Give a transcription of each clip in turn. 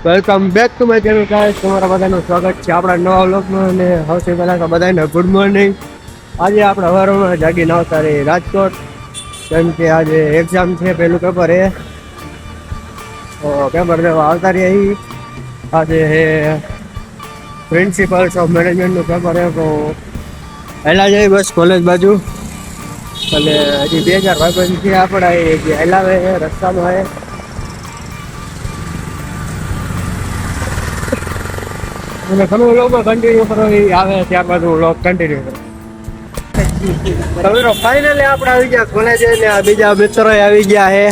Welcome back to my channel guys. તમારા બધાનું સ્વાગત છે આપણા નવા વ્લોગમાં. અને સૌથી પહેલાં તો બધાને ગુડ મોર્નિંગ. આજે આપણે સવારમાં જાગીને આવતા રહી રાજકોટ, કેમ કે આજે એક્ઝામ છે, પહેલું પેપર તો પેપર દેવા આવતા રહી. આજે પ્રિન્સિપલ્સ ઓફ મેનેજમેન્ટનું પેપર તો પહેલાં જઈ બસ કોલેજ બાજુ. અને હજી 2000 ભાઈબંધ આપણા જે હલાવે રસ્તામાં હોય. અને તમે વ્લોગમાં કન્ટિન્યુ કરો, એ આવે ત્યારબાદ હું વ્લોગ કન્ટિન્યુ કરું. તો ફાઇનલી આપણે આવી ગયા કોલેજ ને આ બીજા મિત્રો આવી ગયા છે.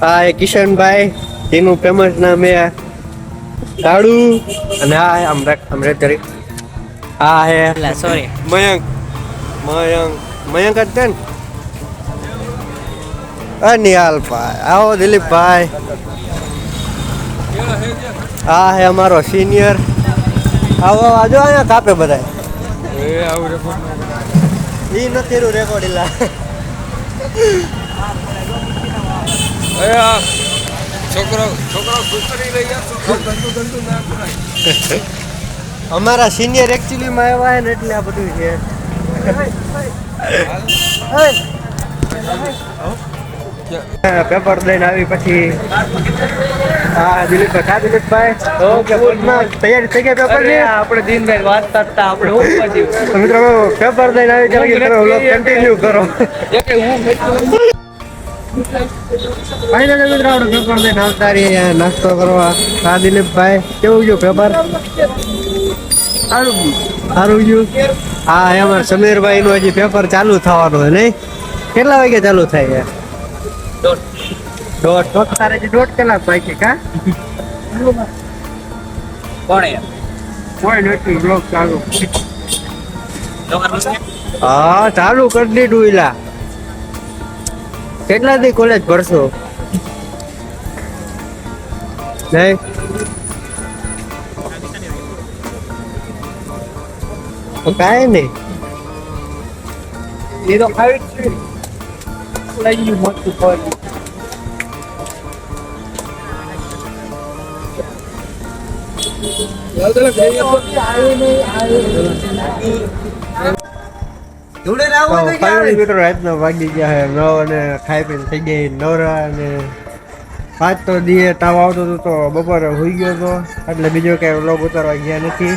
આ એ કિશનભાઈ, એનું ફેમસ નામ હે કાળુ. અને આ આમ રેક કરી આ હે સોરી મયંક. મયંક જ છે ને. નિહાલભાઈ આવો, દિલીપભાઈ આ હે અમારો સિનિયર. આવો આજો, અહીંયા કાપે બધા ઈ નથી રહ્યું રેકોર્ડ લા. અમારા સિનિયર એકચ્યુઅલીમાં આવ્યા ને એટલે આ બધું છે. પેપર દઈને આવી પછી હા દિલીપભાઈ તૈયારી થઈ ગઈ પેપર ની. આપણે દિનભાઈ વાંચતા હતા આપણે મિત્રો પેપર દઈને આવી કન્ટિન્યુ કરો. ફાઇનલી મિત્રો આપણે પેપર દઈને આવતા રહીએ નાસ્તો કરવા. હા દિલીપભાઈ, કેવું ગયું પેપર? સારું ગયું. હા અમારા સમીરભાઈ નું હજી પેપર ચાલુ થવાનું હોય નહીં? કેટલા વાગે ચાલુ થાય? દોઢ તારે દોઢ કલાક બાકી કા? કોઈ નથી બ્લોગ ચાલુ. હા ચાલુ કરી દીધું. ઇલા કેટલા દી કોલેજ ભરશો? નહીં કાંઈ નહીં. એ તો ખાવી જ છે. લઈ ગયું મોટું ફોન. રાતના વાગી ગયા છે 9 અને ખાઈ પીને થઈ ગઈ નવરા. અને 5 તો દીએ તાવ આવતો હતો તો બપોરે હોઈ ગયો હતો, એટલે બીજો કઈ વ્લોગ ઉતારવા ગયા નથી.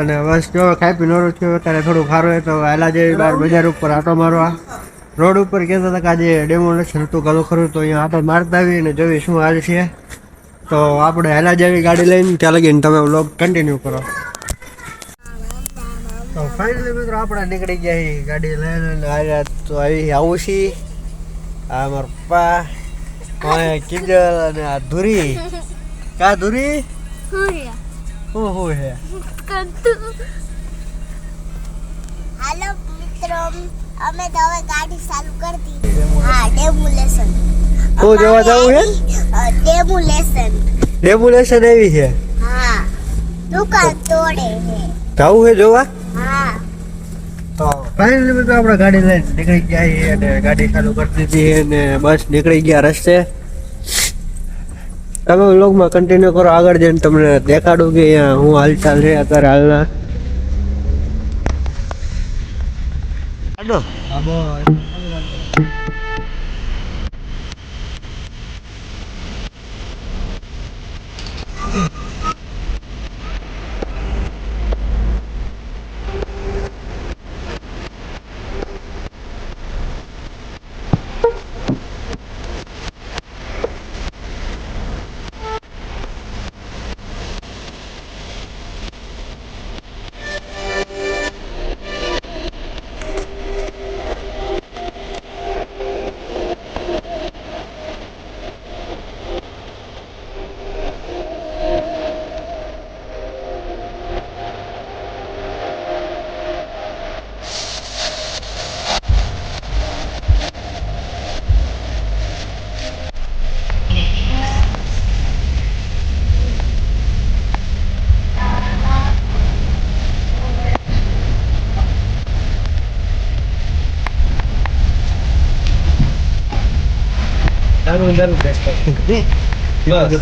અને બસ જો ખાઈ પી નવરો થયો. અત્યારે થોડું સારું હોય તો વહેલા જેવી બહાર બજાર ઉપર આટો મારવા. રોડ ઉપર કહેતા હતા કે આજે ડેમોલેશન હતું ઘણું ખરું, તો અહીંયા આટો મારતા આવી અને જોઈ શું હાલ છે. તો આપણે હેલા જેવી ગાડી લઈને ત્યાં લગીને તમે વ્લોગ કન્ટિન્યુ કરો. તો ફાઇનલી મિત્રો આપણે નીકળી ગયા ગાડી લઈને. આવ્યા તો આવું છીએ. આ મારા પપ્પા, કિજલ અને આ ધુરી. કા ધુરી શું હે? હાલો મિત્રો, અમે તો હવે ગાડી ચાલુ કરી દીધી. હા, ડેમોલેશન. કો જોવા જવું છે? ડેમોલેશન આવી છે. હા, દુકાન તોડે છે. જવું છે જોવા? હા. તો ફાઇનલી મિત્રો આપણે ગાડી લઈને નીકળી ગયા છીએ અને ગાડી ચાલુ કરી દીધી અને બસ નીકળી ગયા રસ્તે. તમે વ્લોગમાં કન્ટિન્યુ કરો, આગળ જઈને તમને દેખાડું કે અહીંયા હું હાલચાલ છે અત્યારે હાલના.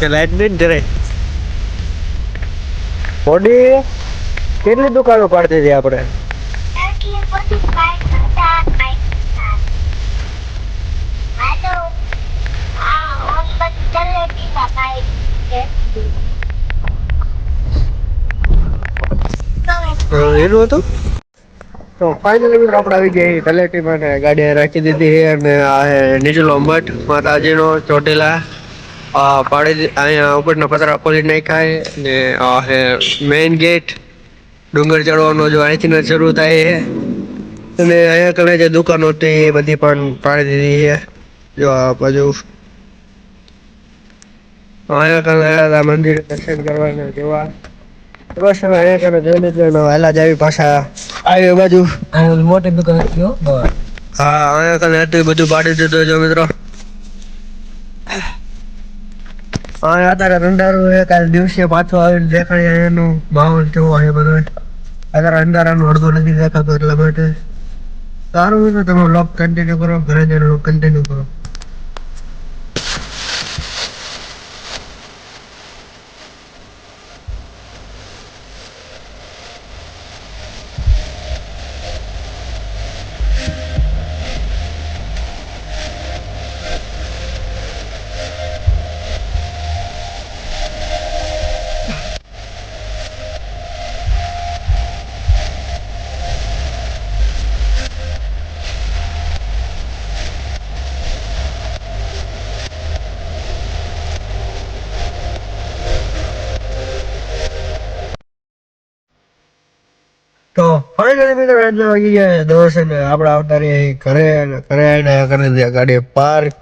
લાઈટ નહીં જરાય. મોડી કેટલી દુકાનો પાડતી હતી આપણે? એટલી બધી કાંઈ નતા, કાંઈ નતા. હાલો. ઓમ બધી તલેટીમાં કાંઈ એનું હતું. તો ફાઇનલી આપણે આવી ગઈ તલેટીમાં ને ગાડી રાખી દીધી છે અને આ હે નીચલો મઠ માતાજીનો ચોટીલા. અહીંયા ઉપરના પતરા ખોલી નાખાય ને આ હે મેઇન ગેટ. ડુંગર ચડવાનો જો અહીંથી જ શરૂ થાય છે અને અહીંયા કણે જે દુકાનો હતી એ બધી પણ પાડી દીધી છે. જો આ બાજુ અહીંયા કણે આવ્યા મંદિર દર્શન કરવાના જોવા. બસ હવે અહીંયા કણે જોઈ લીધું વહેલા જ આવી પાછા આવી બાજુ મોટી દુકાન હતી હો. હા અહીંયા કણે હતું બધું પાડી દીધું જો મિત્રો. અહીંયા અત્યારે અંધારું છે કાલે દિવસે પાછો આવીને દેખાય એનું માહોલ કેવો છે બધો. અત્યારે અંધારાનું અડધું નથી દેખાતું એટલા માટે સારું હોય તો તમે વ્લોગ કન્ટિન્યુ કરો, ઘરે જઈને વ્લોગ કન્ટિન્યુ કરો. તો ફાઇનલી મિત્રો એટલે વાગી ગયા 10 અને આપણે આવતા રહીએ ઘરે અને ઘરે આવીને કરી દે ગાડી પાર્ક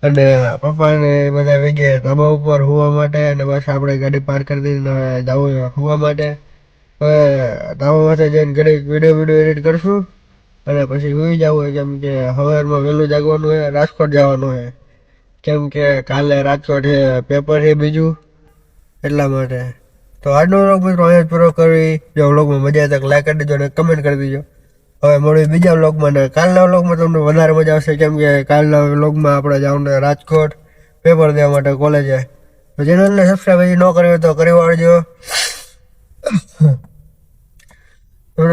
અને પપ્પાને બધા આવી ગયા ધાબા ઉપર હોવા માટે અને બસ આપણે ગાડી પાર્ક કરી દીધી જવું હોવા માટે. હવે ધાબા માટે જઈને ઘડીક વિડીયો એડિટ કરશું અને પછી સુઈ જવું હોય કેમ કે સવારમાં વહેલું જાગવાનું હોય, રાજકોટ જવાનું હોય કેમ કે કાલે રાજકોટ છે પેપર છે બીજું એટલા માટે. તો આજનો વ્લોગ મિત્રો અહીંયા જ પૂરો કરી. જો વ્લોગમાં મજા આવે તો લાઈક કરી દેજો અને કમેન્ટ કરી દેજો. હવે મળ્યું બીજા વ્લોગમાં ને કાલના વ્લોગમાં તમને વધારે મજા આવશે કેમ કે કાલના વ્લોગમાં આપણે જવાનું રાજકોટ પેપર દેવા માટે કોલેજે. તો ચેનલને સબસ્ક્રાઈબ ન કરી હોય તો કરી વાળજો.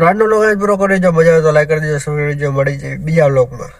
આજનો વ્લોગ અહીંયા જ પૂરો કરી. જો મજા આવે તો લાઈક કરી દેજો, સબસ્ક્રાઈબ કરી દેજો. મળી જાય બીજા વ્લોગમાં.